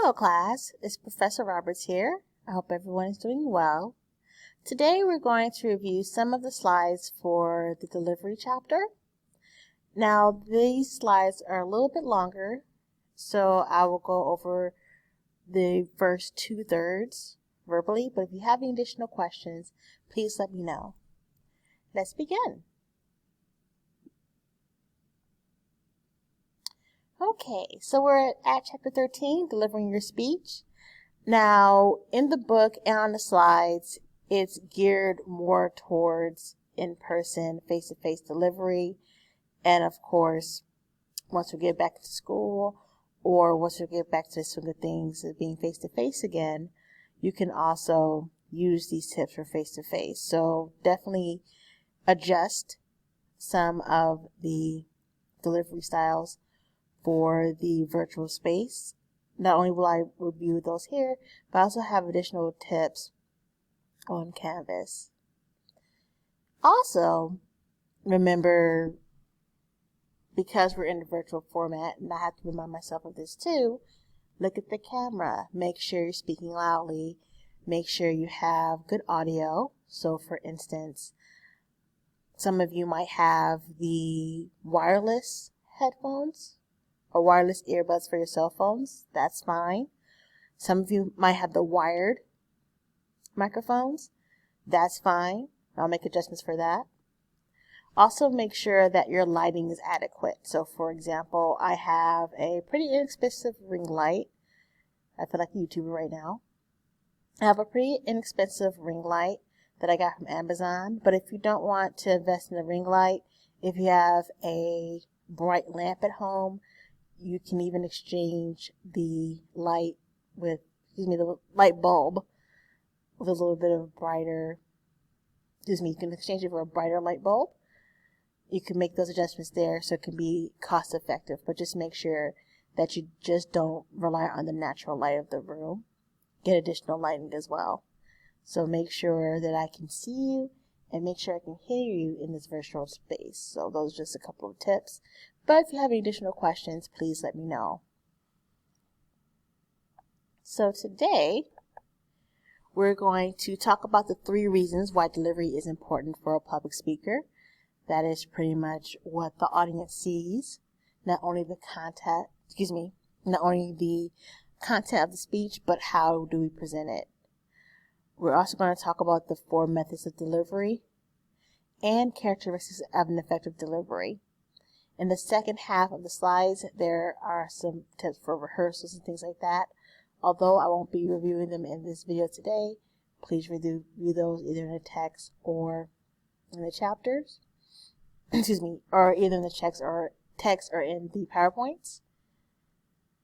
Hello class, it's Professor Roberts here. I hope everyone is doing well. Today we're going to review some of the slides for the delivery chapter. Now these slides are a little bit longer, so I will go over the first 2/3 verbally, but if you have any additional questions, please let me know. Let's begin. Okay, so we're at chapter 13, delivering your speech. Now, in the book and on the slides, it's geared more towards in-person, face-to-face delivery. And of course, once we get back to school or once we get back to the swing of things of being face-to-face again, you can also use these tips for face-to-face. So definitely adjust some of the delivery styles for the virtual space. Not only will I review those here, but I also have additional tips on Canvas. Also, remember, because we're in the virtual format, and I have to remind myself of this too, look at the camera. Make sure you're speaking loudly. Make sure you have good audio. So for instance, some of you might have the wireless headphones or wireless earbuds for your cell phones. That's fine. Some of you might have the wired microphones. That's fine. I'll make adjustments for that. Also make sure that your lighting is adequate. So for example, I have a pretty inexpensive ring light. I feel like a YouTuber right now. I have a pretty inexpensive ring light that I got from Amazon. But if you don't want to invest in a ring light, if you have a bright lamp at home, you can even exchange the light with, the light bulb with a little bit of brighter, you can exchange it for a brighter light bulb. You can make those adjustments there so it can be cost effective, but just make sure that you just don't rely on the natural light of the room. Get additional lighting as well. So make sure that I can see you and make sure I can hear you in this virtual space. So those are just a couple of tips. But if you have any additional questions, please let me know. So today, we're going to talk about the 3 reasons why delivery is important for a public speaker. That is pretty much what the audience sees, not only the content of the speech, but how do we present it. We're also going to talk about the 4 methods of delivery and characteristics of an effective delivery. In the second half of the slides, there are some tips for rehearsals and things like that. Although I won't be reviewing them in this video today, please review those either in the text or in the chapters. Or either in the text or in the PowerPoints.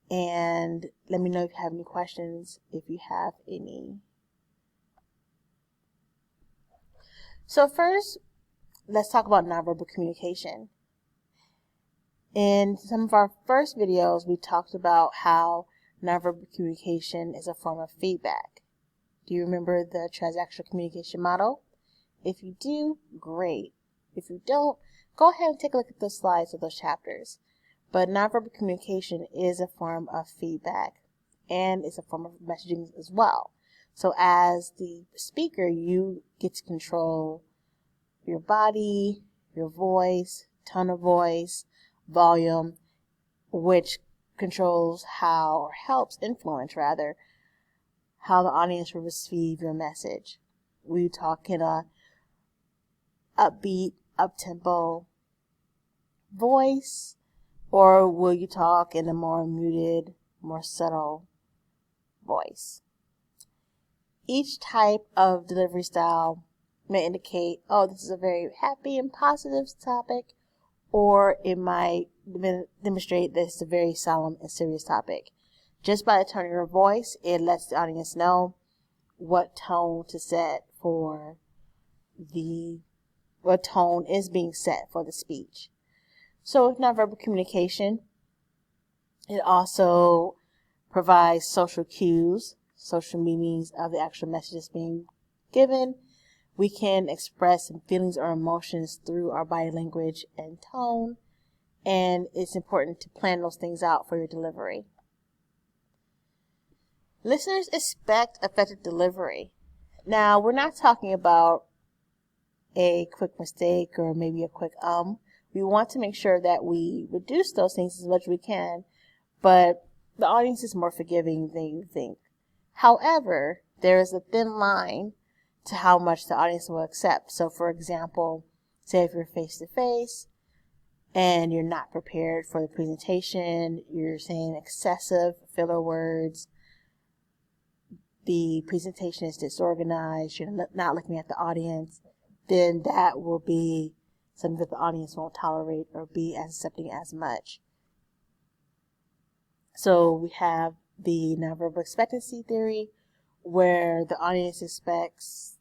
And let me know if you have any questions, if you have any. So first, let's talk about nonverbal communication. In some of our first videos, we talked about how nonverbal communication is a form of feedback. Do you remember the transactional communication model? If you do, great. If you don't, go ahead and take a look at those slides of those chapters. But nonverbal communication is a form of feedback, and it's a form of messaging as well. So as the speaker, you get to control your body, your voice, tone of voice, volume, which controls or helps influence how the audience will receive your message. Will you talk in a upbeat, up-tempo voice, or will you talk in a more muted, more subtle voice? Each type of delivery style may indicate, this is a very happy and positive topic, or it might demonstrate that it's a very solemn and serious topic. Just by the tone of your voice, it lets the audience know what tone to set for what tone is being set for the speech. So with nonverbal communication, it also provides social cues, social meanings of the actual messages being given. We can express some feelings or emotions through our body language and tone, and it's important to plan those things out for your delivery. Listeners expect effective delivery. Now, we're not talking about a quick mistake or maybe a quick We want to make sure that we reduce those things as much as we can, but the audience is more forgiving than you think. However, there is a thin line to how much the audience will accept. So, for example, say if you're face to face and you're not prepared for the presentation, you're saying excessive filler words, the presentation is disorganized, you're not looking at the audience, then that will be something that the audience won't tolerate or be accepting as much. So we have the nonverbal expectancy theory, where the audience expects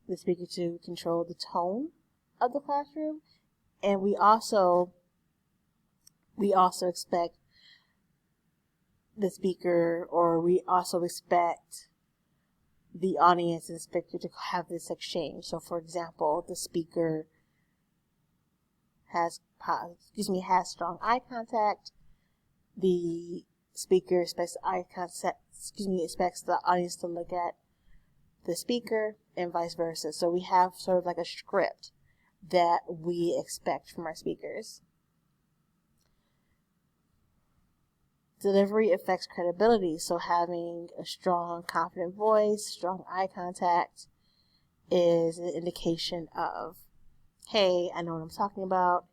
the speaker to control the tone of the classroom, and we also expect the speaker, or we also expect the audience and the speaker to have this exchange. So, for example, the speaker has strong eye contact. The speaker expects expects the audience to look at the speaker, and vice versa. So we have sort of like a script that we expect from our speakers. Delivery affects credibility, so having a strong, confident voice, strong eye contact is an indication of, hey, I know what I'm talking about.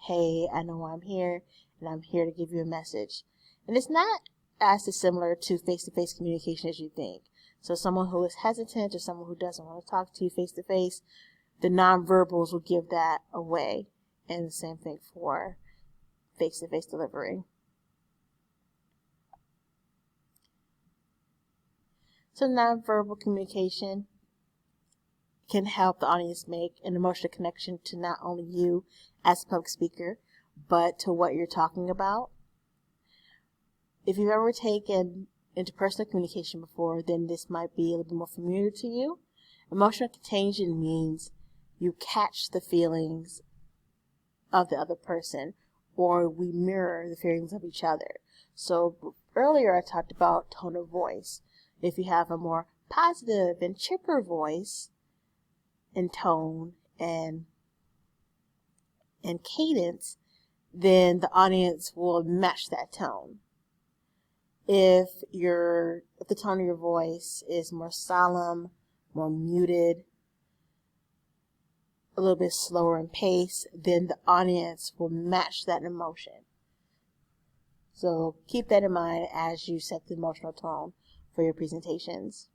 Hey, I know why I'm here, and I'm here to give you a message. And it's not as dissimilar to face-to-face communication as you think. So someone who is hesitant or someone who doesn't want to talk to you face-to-face, the nonverbals will give that away. And the same thing for face-to-face delivery. So nonverbal communication can help the audience make an emotional connection to not only you as a public speaker, but to what you're talking about. If you've ever taken interpersonal communication before, then this might be a little bit more familiar to you. Emotional contagion means you catch the feelings of the other person, or we mirror the feelings of each other. So earlier I talked about tone of voice. If you have a more positive and chipper voice and tone and cadence, then the audience will match that tone. If the tone of your voice is more solemn, more muted, a little bit slower in pace, then the audience will match that emotion. So keep that in mind as you set the emotional tone for your presentations.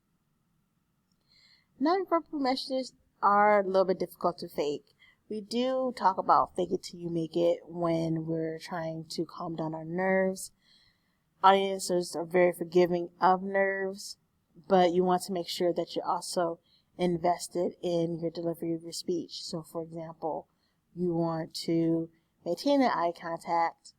Nonverbal messages are a little bit difficult to fake. We do talk about fake it till you make it when we're trying to calm down our nerves. Audiences are very forgiving of nerves, but you want to make sure that you're also invested in your delivery of your speech. So, for example, you want to maintain that eye contact,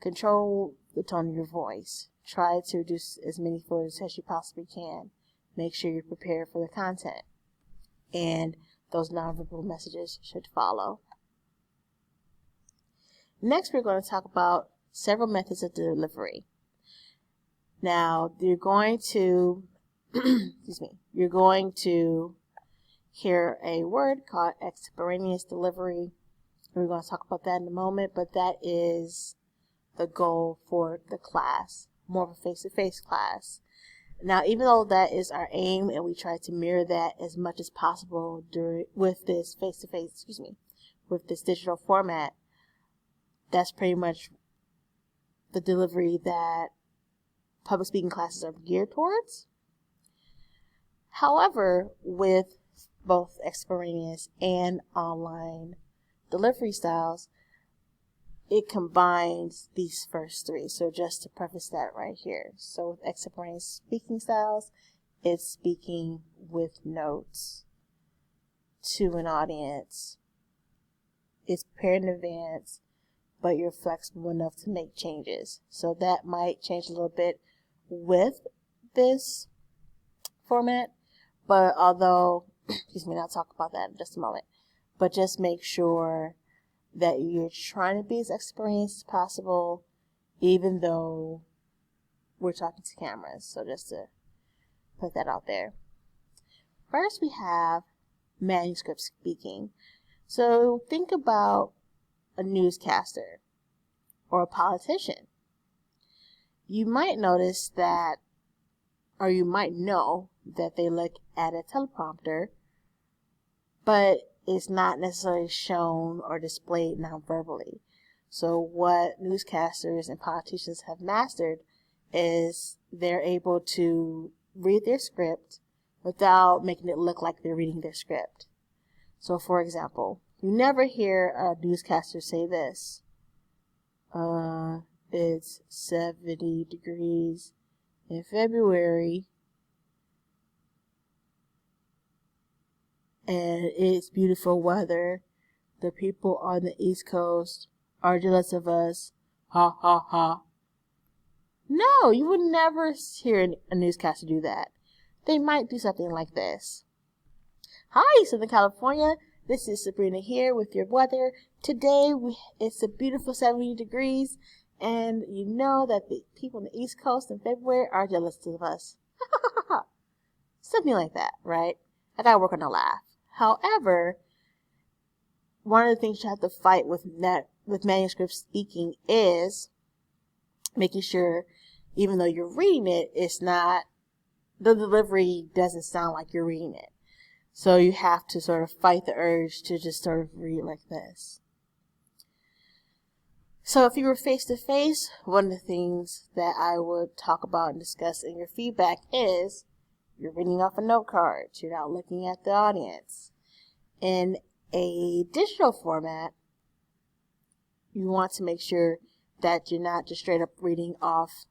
control the tone of your voice, try to reduce as many fillers as you possibly can. Make sure you're prepared for the content, and those nonverbal messages should follow. Next, we're going to talk about several methods of delivery. Now, you're going to you're going to hear a word called extemporaneous delivery. We're going to talk about that in a moment, but that is the goal for the class, more of a face-to-face class. Now, even though that is our aim and we try to mirror that as much as possible with this with this digital format, that's pretty much the delivery that public speaking classes are geared towards. However, with both extemporaneous and online delivery styles, it combines these first three. So just to preface that right here. So with extemporaneous speaking styles, it's speaking with notes to an audience. It's prepared in advance, but you're flexible enough to make changes. So that might change a little bit with this format, but although, I'll talk about that in just a moment, but just make sure that you're trying to be as experienced as possible, even though we're talking to cameras. So just to put that out there. First, we have manuscript speaking. So think about a newscaster or a politician. You might notice that, or you might know that they look at a teleprompter, but it's not necessarily shown or displayed non-verbally. So what newscasters and politicians have mastered is they're able to read their script without making it look like they're reading their script. So for example, you never hear a newscaster say this. It's 70 degrees in February and it's beautiful weather. The people on the East Coast are jealous of us. Ha ha ha. No, you would never hear a newscaster do that. They might do something like this. Hi, Southern California. This is Sabrina here with your weather. Today, it's a beautiful 70 degrees, and you know that the people on the East Coast in February are jealous of us. Something like that, right? I gotta work on the laugh. However, one of the things you have to fight with manuscript speaking is making sure, even though you're reading it, the delivery doesn't sound like you're reading it. So you have to sort of fight the urge to just sort of read like this. So if you were face to face, one of the things that I would talk about and discuss in your feedback is you're reading off a note card. You're not looking at the audience. In a digital format, you want to make sure that you're not just straight up reading off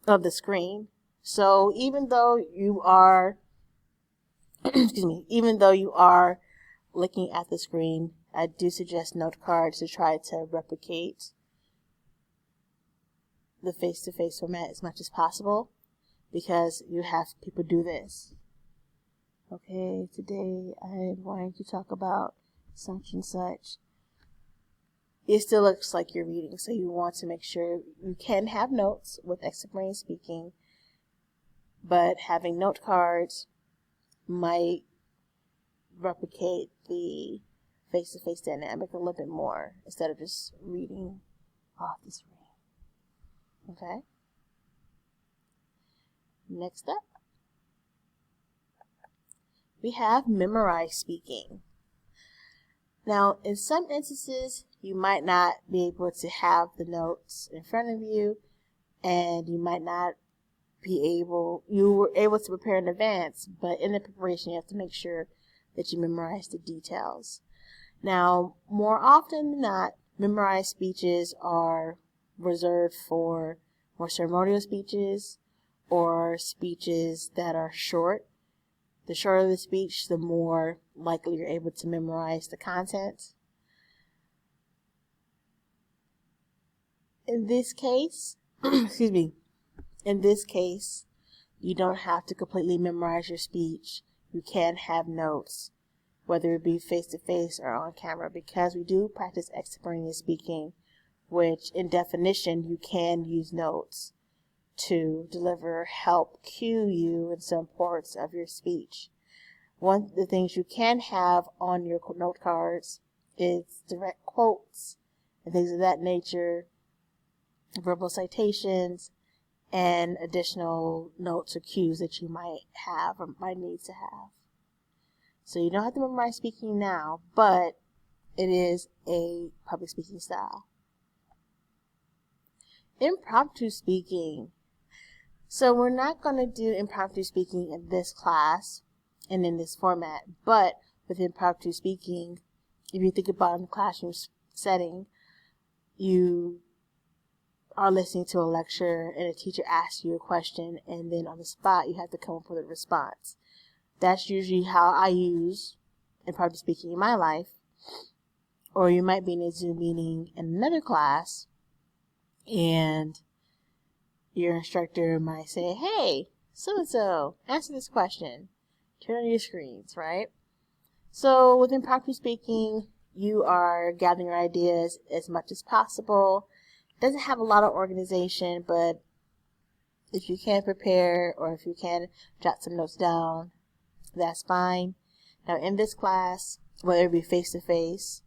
of the screen. So even though you are even though you are looking at the screen, I do suggest note cards to try to replicate the face-to-face format as much as possible, because you have people do this. Okay, today I'm going to talk about such and such. It still looks like you're reading, so you want to make sure you can have notes with extemporaneous speaking, but having note cards might replicate the face-to-face dynamic a little bit more instead of just reading off the screen. Okay? Next up, we have memorized speaking. Now, in some instances, you might not be able to have the notes in front of you, and you might not you were able to prepare in advance, but in the preparation, you have to make sure that you memorize the details. Now, more often than not, memorized speeches are reserved for more ceremonial speeches or speeches that are short. The shorter the speech, the more likely you're able to memorize the content. In this case, you don't have to completely memorize your speech. You can have notes, whether it be face-to-face or on camera, because we do practice extemporaneous speaking, which in definition you can use notes to help cue you in some parts of your speech. One of the things you can have on your note cards is direct quotes and things of that nature, verbal citations, and additional notes or cues that you might have or might need to have. So you don't have to memorize speaking now, but it is a public speaking style. Impromptu speaking. So we're not going to do impromptu speaking in this class and in this format, but with impromptu speaking, if you think about it in a classroom setting, you are listening to a lecture and a teacher asks you a question, and then on the spot you have to come up with a response. That's usually how I use impromptu speaking in my life. Or you might be in a Zoom meeting in another class and your instructor might say, hey, so-and-so, answer this question. Turn on your screens, right? So with impromptu speaking, you are gathering your ideas as much as possible. It doesn't have a lot of organization, but If you can prepare, or if you can jot some notes down, that's fine. Now in this class, whether it be face-to-face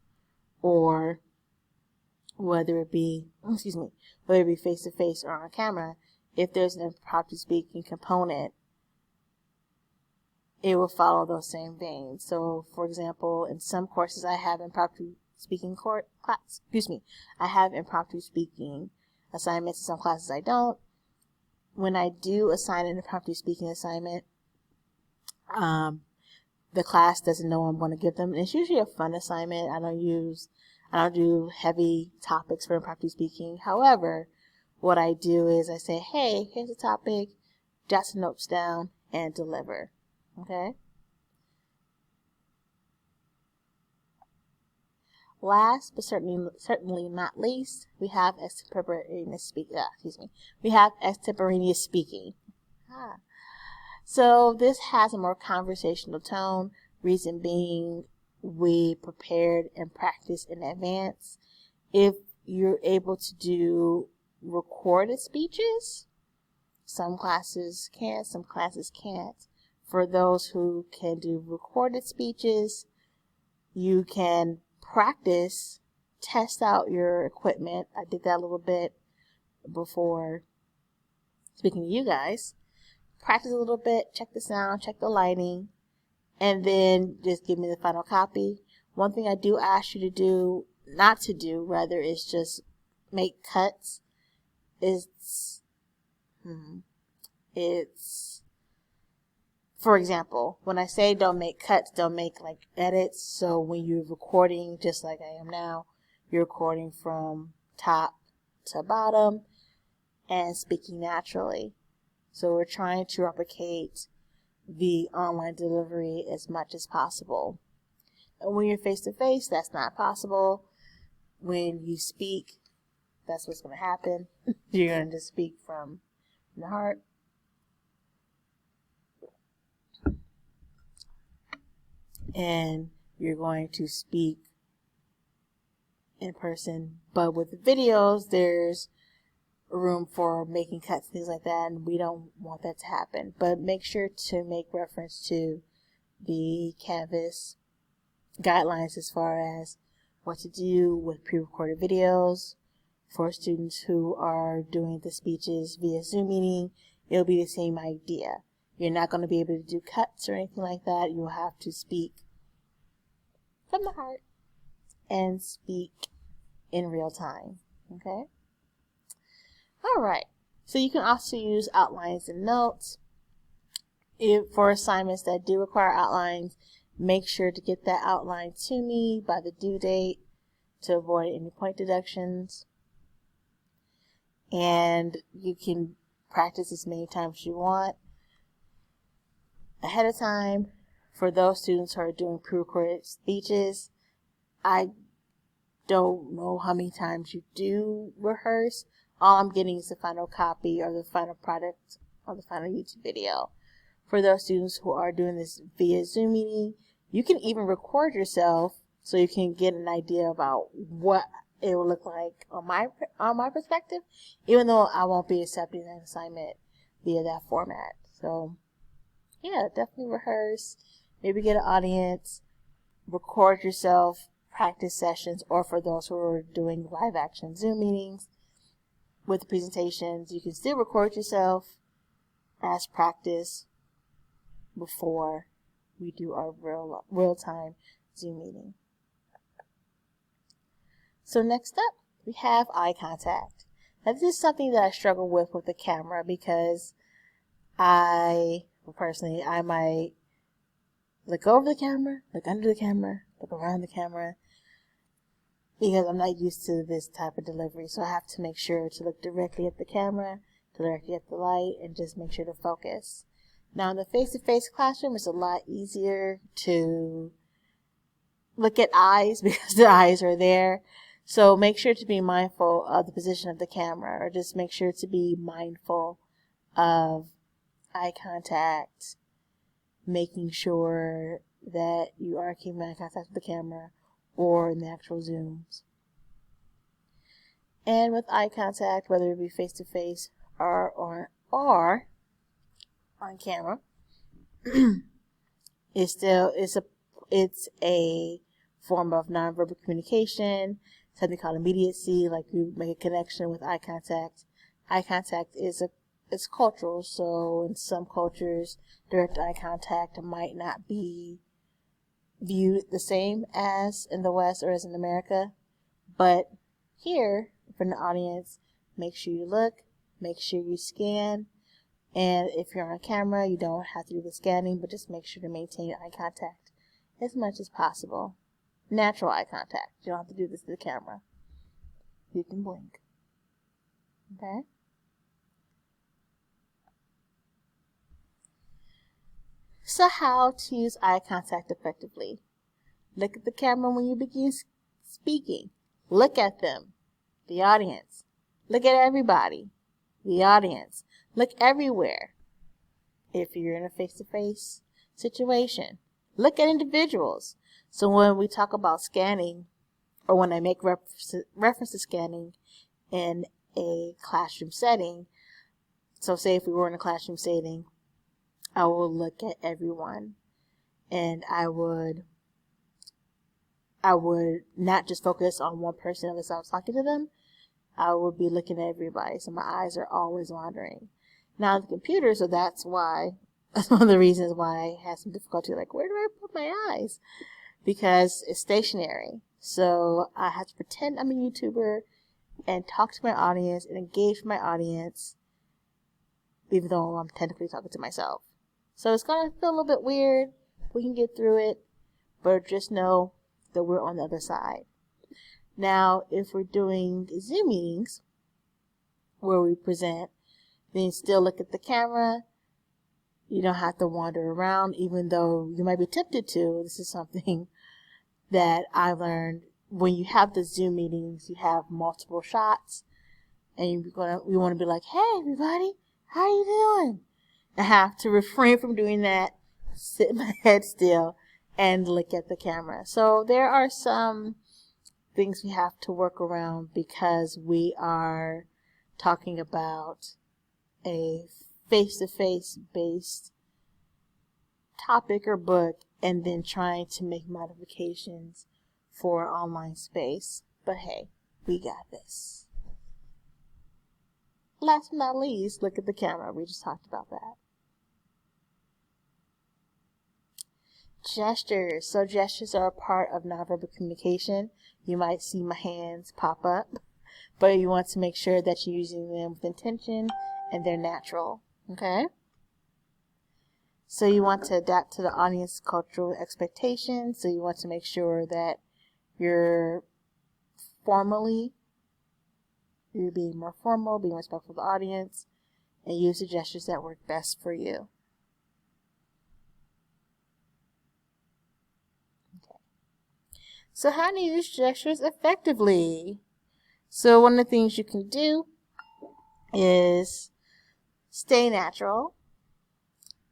or whether it be face-to-face or on camera, if there's an impromptu speaking component, it will follow those same veins. So, for example, in some courses I have impromptu speaking I have impromptu speaking assignments. In some classes I don't. When I do assign an impromptu speaking assignment, the class doesn't know I'm going to give them. And it's usually a fun assignment. I don't do heavy topics for impromptu speaking. However, what I do is I say, hey, here's a topic, jot some notes down, and deliver. Okay? Last, but certainly not least, we have extemporaneous speaking. So this has a more conversational tone. Reason being, we prepared and practiced in advance. If you're able to do recorded speeches, some classes can, some classes can't. For those who can do recorded speeches, you can practice, test out your equipment. I did that a little bit before speaking to you guys. Practice a little bit, check the sound, check the lighting, and then just give me the final copy. One thing I do ask you to do, not to do, rather, is just make cuts. For example, when I say don't make cuts, don't make like edits. So when you're recording, just like I am now, you're recording from top to bottom and speaking naturally. So we're trying to replicate the online delivery as much as possible. And when you're face-to-face, that's not possible. When you speak, that's what's going to happen. You're going to just speak from the heart. And you're going to speak in person. But with the videos, there's room for making cuts, things like that, and we don't want that to happen. But make sure to make reference to the Canvas guidelines as far as what to do with pre-recorded videos. For students who are doing the speeches via Zoom meeting, it'll be the same idea. You're not going to be able to do cuts or anything like that. You'll have to speak from the heart and speak in real time. Okay? Alright. So you can also use outlines and notes. For assignments that do require outlines, make sure to get that outline to me by the due date to avoid any point deductions. And you can practice as many times as you want ahead of time. For those students who are doing pre-recorded speeches, I don't know how many times you do rehearse. All I'm getting is the final copy or the final product or the final YouTube video. For those students who are doing this via Zoom meeting, you can even record yourself so you can get an idea about what it will look like on my perspective, even though I won't be accepting an assignment via that format. So yeah, definitely rehearse. Maybe get an audience, record yourself, practice sessions, or for those who are doing live action Zoom meetings with the presentations, you can still record yourself as practice before we do our real-time Zoom meeting. So next up, we have eye contact. Now this is something that I struggle with the camera because I might look over the camera, look under the camera, look around the camera, because I'm not used to this type of delivery. So I have to make sure to look directly at the camera, directly at the light, and just make sure to focus. Now in the face-to-face classroom, it's a lot easier to look at eyes because the eyes are there. So make sure to be mindful of the position of the camera, or just make sure to be mindful of eye contact, making sure that you are keeping eye contact with the camera or in the actual Zooms. And with eye contact, whether it be face-to-face or are on camera, it's a form of nonverbal communication, something called immediacy, like you make a connection with eye contact. Eye contact it's cultural, so in some cultures, direct eye contact might not be viewed the same as in the West or as in America. But here, from the audience, make sure you look, make sure you scan, and if you're on camera, you don't have to do the scanning, but just make sure to maintain eye contact as much as possible. Natural eye contact. You don't have to do this to the camera. You can blink. Okay? So how to use eye contact effectively? Look at the camera when you begin speaking. Look at them, the audience. Look at everybody, the audience. Look everywhere. If you're in a face-to-face situation, look at individuals. So when we talk about scanning, or when I make reference to scanning in a classroom setting, so say if we were in a classroom setting, I will look at everyone, and I would not just focus on one person unless I was talking to them. I would be looking at everybody, so my eyes are always wandering. Now the computer, so that's one of the reasons why I had some difficulty, like, where do I put my eyes? Because it's stationary. So I have to pretend I'm a YouTuber and talk to my audience and engage with my audience, even though I'm technically talking to myself. So it's going to feel a little bit weird. We can get through it, but just know that we're on the other side. Now, if we're doing Zoom meetings where we present, then still look at the camera. You don't have to wander around, even though you might be tempted to. This is something that I learned. When you have the Zoom meetings, you have multiple shots, and you want to be like, "Hey, everybody, how you doing?" I have to refrain from doing that, sit my head still, and look at the camera. So there are some things we have to work around because we are talking about a face-to-face based topic or book, and then trying to make modifications for online space. But hey, we got this. Last but not least, look at the camera. We just talked about that. Gestures. So gestures are a part of nonverbal communication. You might see my hands pop up, but you want to make sure that you're using them with intention and they're natural. Okay? So you want to adapt to the audience's cultural expectations. So you want to make sure that you're being more formal, being respectful of the audience, and use the gestures that work best for you. Okay. So how to use gestures effectively? So one of the things you can do is stay natural.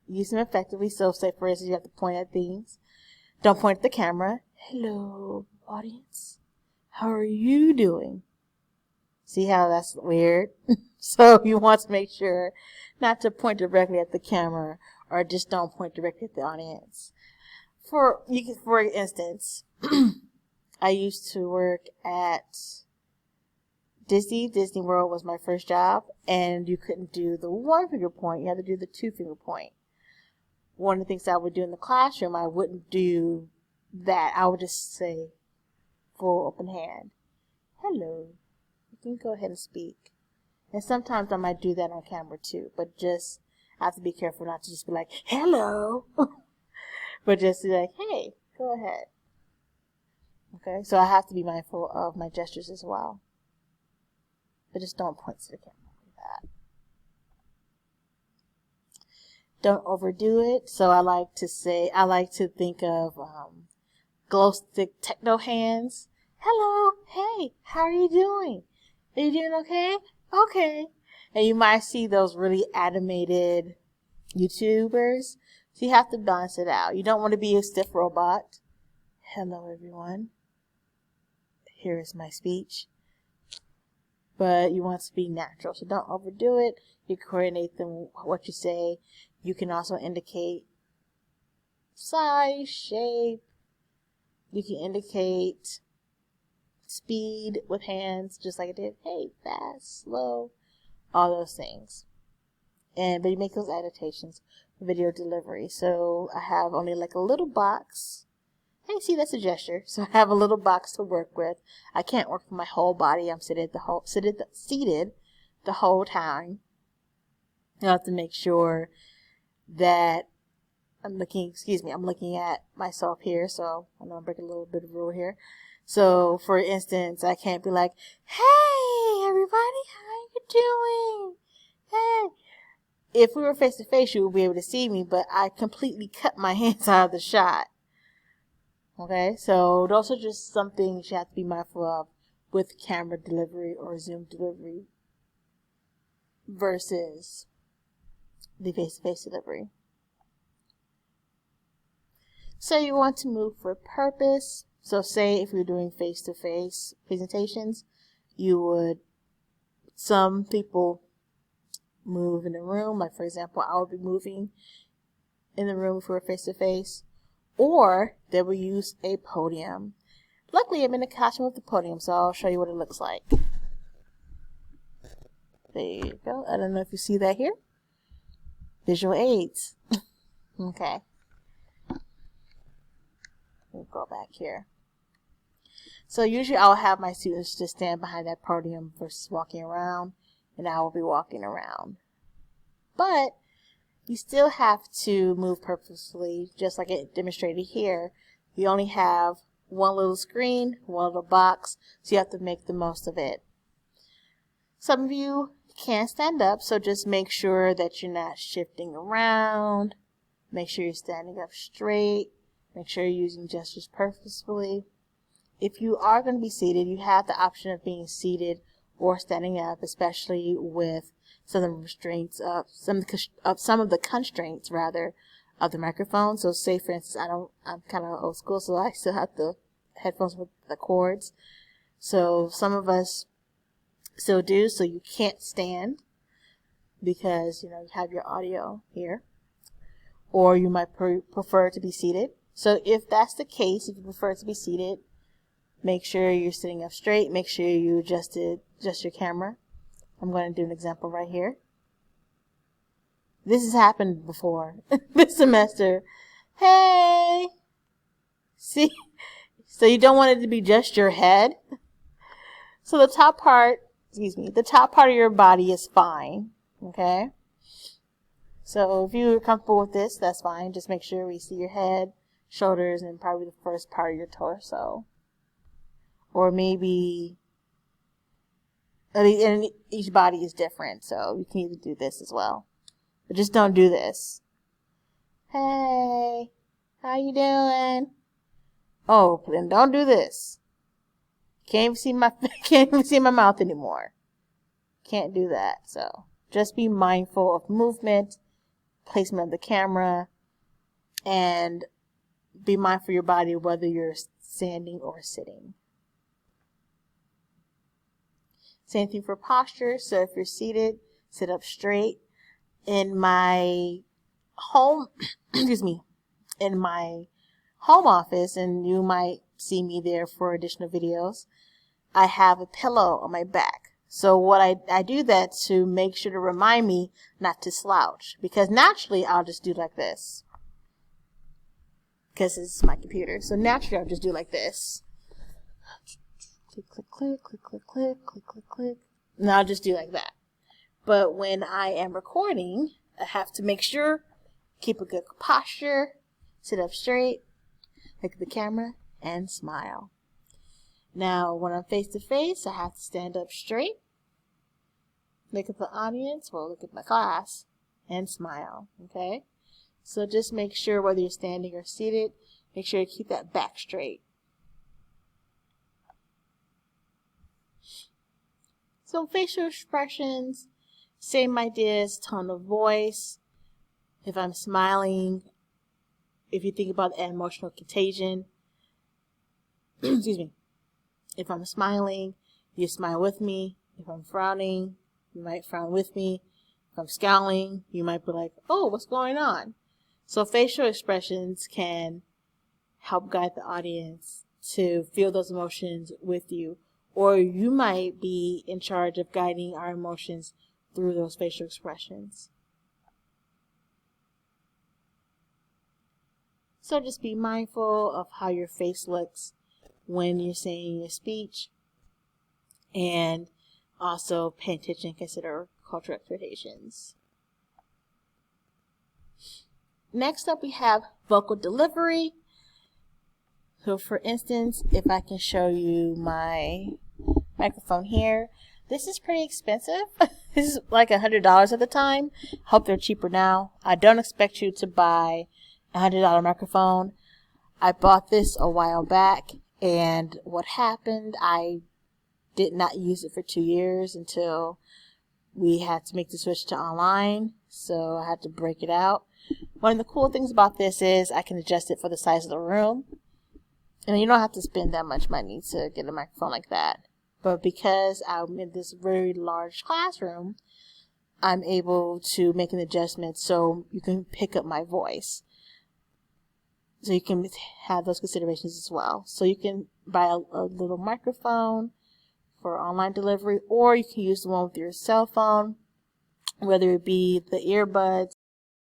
Use them effectively. So say, for instance, you have to point at things. Don't point at the camera. Hello, audience. How are you doing? See how that's weird? So you want to make sure not to point directly at the camera, or just don't point directly at the audience. For instance, I used to work at Disney. Disney World was my first job, and you couldn't do the one finger point. You had to do the two finger point. One of the things I would do in the classroom, I wouldn't do that. I would just say full open hand. Hello. You can go ahead and speak. And sometimes I might do that on camera too, but just I have to be careful not to just be like, hello. But just be like, hey, go ahead. Okay, so I have to be mindful of my gestures as well. But just don't point to the camera like that. Don't overdo it. So I like to think of glow stick techno hands. Hello, hey, how are you doing? Are you doing okay? Okay. And you might see those really animated YouTubers. So you have to balance it out. You don't want to be a stiff robot. Hello, everyone. Here is my speech. but you want it to be natural. So don't overdo it. You coordinate them, what you say. You can also indicate size, shape. You can indicate speed with hands, just like I did. Hey, fast, slow, all those things. But you make those adaptations for video delivery. So I have only like a little box. Hey, see, that's a gesture. So I have a little box to work with. I can't work with my whole body. I'm seated the whole time. I have to make sure that I'm looking at myself here. So I know I'm breaking a little bit of rule here. So for instance, I can't be like, hey, everybody, how you doing? Hey. If we were face to face, you would be able to see me, but I completely cut my hands out of the shot. Okay, so those are just some things you have to be mindful of with camera delivery or Zoom delivery versus the face-to-face delivery. So you want to move for purpose. So say if you're doing face-to-face presentations, some people move in the room. Like for example, I would be moving in the room if we were face-to-face. Or they will use a podium. Luckily, I'm in a costume with the podium, so I'll show you what it looks like. There you go. I don't know if you see that here. Visual aids. Okay. We'll go back here. So usually I'll have my students just stand behind that podium versus walking around, and I will be walking around. But you still have to move purposefully, just like it demonstrated here. You only have one little screen, one little box, so you have to make the most of it. Some of you can stand up, so just make sure that you're not shifting around. Make sure you're standing up straight. Make sure you're using gestures purposefully. If you are going to be seated, you have the option of being seated or standing up, especially with some of the restraints some of the constraints rather of the microphone. So say for instance, I'm kind of old school, so I still have the headphones with the cords. So some of us still do, so you can't stand because you have your audio here, or you might prefer to be seated. So if that's the case, if you prefer to be seated, make sure you're sitting up straight. Make sure you adjust your camera. I'm going to do an example right here. This has happened before this semester. Hey! See? So you don't want it to be just your head. So the top part of your body is fine. Okay? So if you're comfortable with this, that's fine. Just make sure we see your head, shoulders, and probably the first part of your torso. Or maybe... And each body is different, so you can either do this as well. But just don't do this. Hey, how you doing? Oh, then don't do this. Can't even see my mouth anymore. Can't do that. So just be mindful of movement, placement of the camera, and be mindful of your body, whether you're standing or sitting. Same thing for posture. So if you're seated, sit up straight. In my home, in my home office, and you might see me there for additional videos, I have a pillow on my back. So what I do that to make sure to remind me not to slouch, because naturally I'll just do like this, because it's my computer. So naturally I'll just do like this. Click, click, click, click, click, click, click, click, click. And I'll just do like that. But when I am recording, I have to make sure, keep a good posture, sit up straight, look at the camera, and smile. Now, when I'm face to face, I have to stand up straight, look at the audience, or look at my class, and smile. Okay? So just make sure, whether you're standing or seated, make sure you keep that back straight. So facial expressions, same ideas, tone of voice. If I'm smiling, if you think about an emotional contagion, excuse me. If I'm smiling, you smile with me. If I'm frowning, you might frown with me. If I'm scowling, you might be like, oh, what's going on? So facial expressions can help guide the audience to feel those emotions with you. Or you might be in charge of guiding our emotions through those facial expressions. So just be mindful of how your face looks when you're saying your speech. And also pay attention and consider cultural expectations. Next up we have vocal delivery. So for instance, if I can show you my microphone here, this is pretty expensive. This is like $100 at the time. Hope they're cheaper now. I don't expect you to buy a $100 microphone. I bought this a while back, and what happened, I did not use it for 2 years until we had to make the switch to online, so I had to break it out. One of the cool things about this is I can adjust it for the size of the room, and you don't have to spend that much money to get a microphone like that. But because I'm in this very large classroom, I'm able to make an adjustment so you can pick up my voice. So you can have those considerations as well. So you can buy a little microphone for online delivery, or you can use the one with your cell phone, whether it be the earbuds